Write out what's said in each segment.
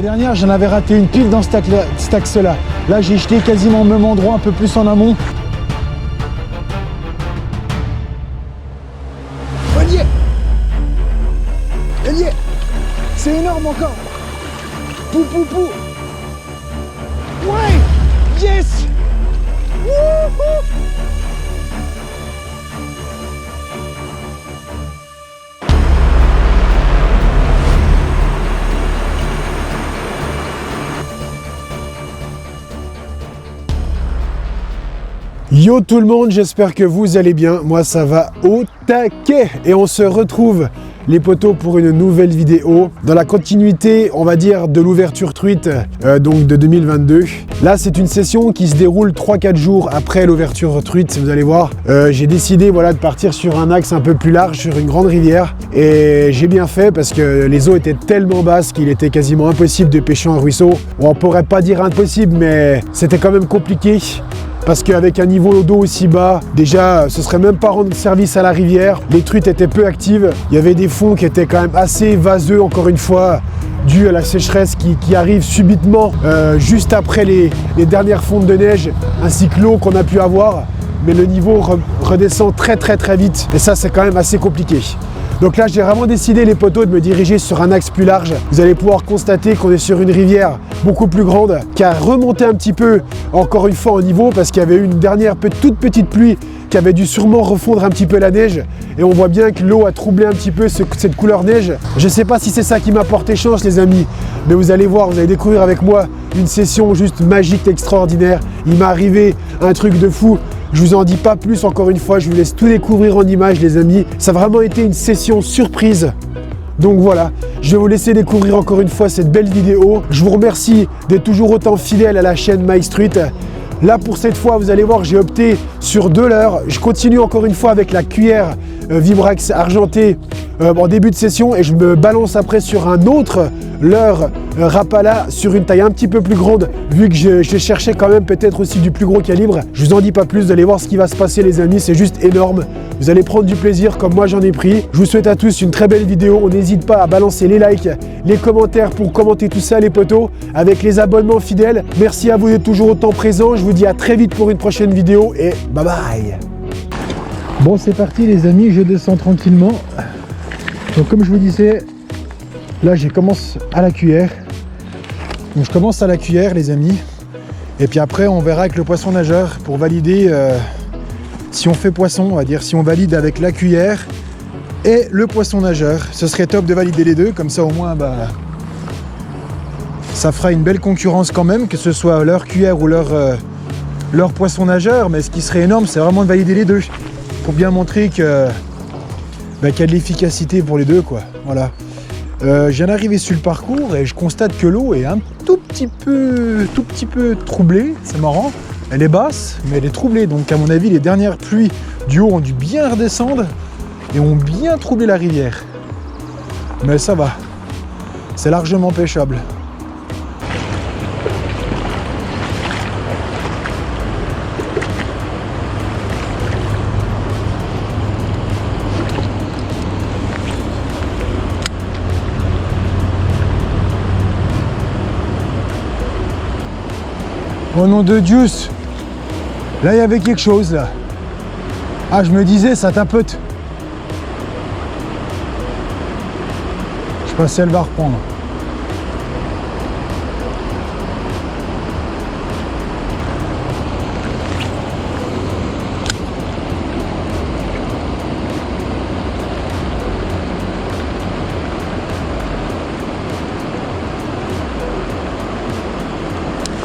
dernière, j'en avais raté une pile dans cet axe-là. Là, j'ai jeté quasiment au même endroit, un peu plus en amont. On y est! On y est! C'est énorme encore! Pou pou pou! Ouais! Yes! Wouhou! Yo tout le monde, j'espère que vous allez bien. Moi ça va au taquet et on se retrouve les potos pour une nouvelle vidéo dans la continuité, on va dire, de l'ouverture truite donc de 2022. Là c'est une session qui se déroule 3-4 jours après l'ouverture truite, vous allez voir. J'ai décidé voilà, de partir sur un axe un peu plus large, sur une grande rivière, et j'ai bien fait parce que les eaux étaient tellement basses qu'il était quasiment impossible de pêcher un ruisseau. Bon, on pourrait pas dire impossible, mais c'était quand même compliqué. Parce qu'avec un niveau d'eau aussi bas, déjà, ce serait même pas rendre service à la rivière. Les truites étaient peu actives. Il y avait des fonds qui étaient quand même assez vaseux, encore une fois, dû à la sécheresse qui arrive subitement, juste après les dernières fontes de neige, ainsi que l'eau qu'on a pu avoir. Mais le niveau redescend très vite. Et ça, c'est quand même assez compliqué. Donc là, j'ai vraiment décidé, les potos, de me diriger sur un axe plus large. Vous allez pouvoir constater qu'on est sur une rivière beaucoup plus grande, qui a remonté un petit peu, encore une fois, en niveau, parce qu'il y avait eu une dernière toute petite pluie qui avait dû sûrement refondre un petit peu la neige. Et on voit bien que l'eau a troublé un petit peu cette couleur neige. Je ne sais pas si c'est ça qui m'a porté chance, les amis, mais vous allez voir, vous allez découvrir avec moi une session juste magique, extraordinaire. Il m'est arrivé un truc de fou. Je vous en dis pas plus, encore une fois, je vous laisse tout découvrir en images, les amis. Ça a vraiment été une session surprise. Donc voilà, je vais vous laisser découvrir encore une fois cette belle vidéo. Je vous remercie d'être toujours autant fidèle à la chaîne MyStreet. Là, pour cette fois, vous allez voir, j'ai opté sur 2 leurres. Je continue encore une fois avec la cuillère Vibrax argentée en début de session, et je me balance après sur un autre leurre Rapala sur une taille un petit peu plus grande, vu que je cherchais quand même peut-être aussi du plus gros calibre. Je vous en dis pas plus, vous allez voir ce qui va se passer, les amis, c'est juste énorme. Vous allez prendre du plaisir comme moi j'en ai pris. Je vous souhaite à tous une très belle vidéo. On n'hésite pas à balancer les likes, les commentaires pour commenter tout ça, les potos, avec les abonnements fidèles. Merci à vous d'être toujours autant présents. Je vous dis à très vite pour une prochaine vidéo et bye bye. Bon, c'est parti les amis, je descends tranquillement. Donc comme je vous disais, là je commence à la cuillère. Donc je commence à la cuillère, les amis. Et puis après on verra avec le poisson nageur pour valider si on fait poisson, on va dire, si on valide avec la cuillère et le poisson nageur. Ce serait top de valider les deux, comme ça au moins ça fera une belle concurrence quand même, que ce soit leur cuillère ou leur poisson nageur. Mais ce qui serait énorme, c'est vraiment de valider les deux pour bien montrer qu'il y a de l'efficacité pour les deux, quoi. Voilà. Je viens d'arriver sur le parcours et je constate que l'eau est un tout petit peu troublée. C'est marrant. Elle est basse, mais elle est troublée. Donc à mon avis, les dernières pluies du haut ont dû bien redescendre et ont bien troublé la rivière. Mais ça va. C'est largement pêchable. Au nom de Dieu, là il y avait quelque chose là. Ah, je me disais, ça tapote. Je sais pas si elle va reprendre.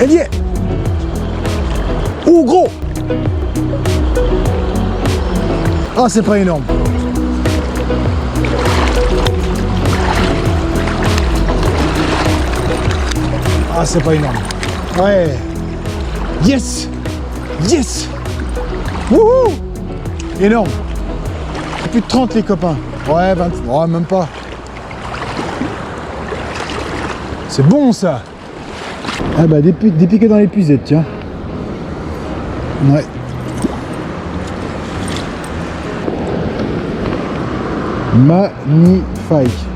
Elle y est. Oh gros! Ah, c'est pas énorme. Ah, c'est pas énorme. Ouais. Yes! Yes! Wouhou! Énorme. Plus de 30 les copains. Ouais, 20. Ouais, même pas. C'est bon ça. Ah bah des piquets dans l'épuisette, tiens. Ouais. Magnifique.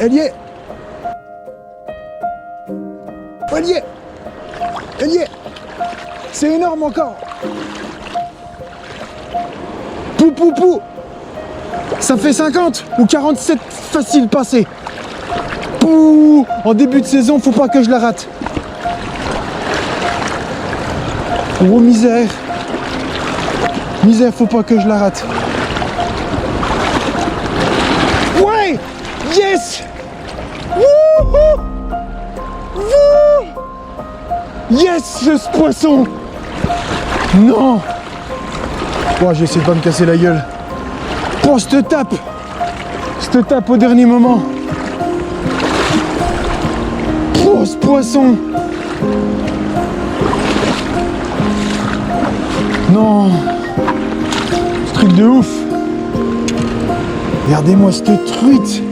Elle y est! Elle y est! Elle y est! C'est énorme encore! Pou pou pou! Ça fait 50 ou 47 facile passé. Pouh! En début de saison, faut pas que je la rate. Oh misère! Misère, faut pas que je la rate. Ouais! Yes! Wouhou! Wouh! Yes, ce poisson! Non! Oh, j'essaie de pas me casser la gueule. Oh, je te tape! Je te tape au dernier moment. Oh, ce poisson! Non! Ce truc de ouf! Regardez-moi cette truite!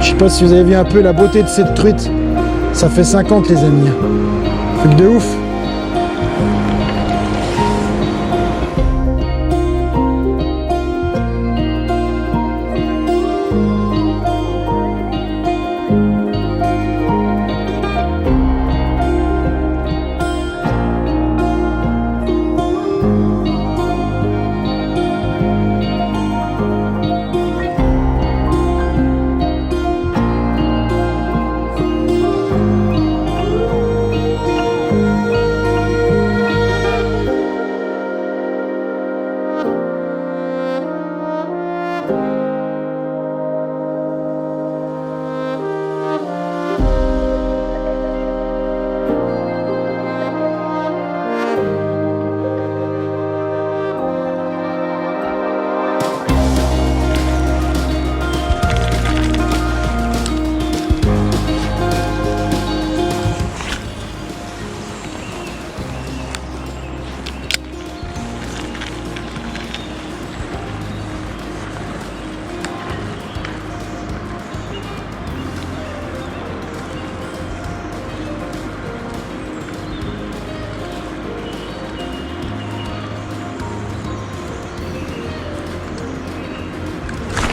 Je sais pas si vous avez vu un peu la beauté de cette truite. Ça fait 50 les amis. Truc de ouf.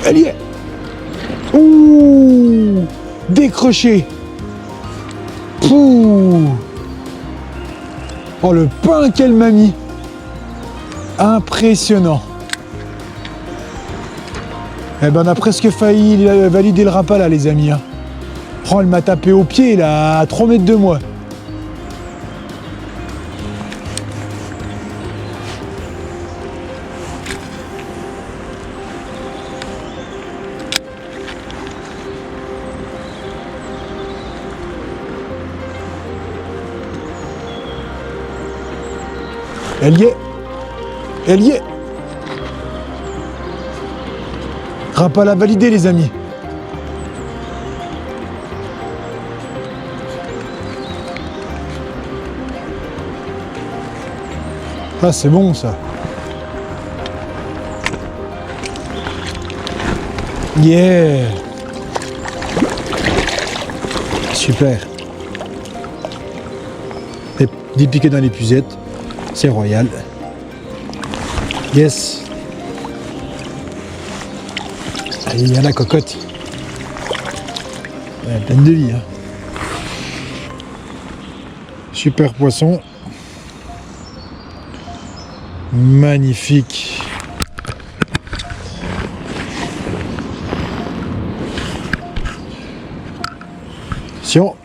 Elle y est. Ouh, décroché. Pouh. Oh, le pain qu'elle m'a mis. Impressionnant. Eh ben, on a presque failli valider le repas là, les amis. Oh, elle m'a tapé au pied là, à 3 mètres de moi. Elle y est. Elle y est. Repas à valider, les amis. Ah, c'est bon ça. Yeah. Super. Des piquets dans les puzettes. C'est royal. Yes. Allez, il y a la cocotte. Elle est pleine de vie. Hein. Super poisson. Magnifique. Attention.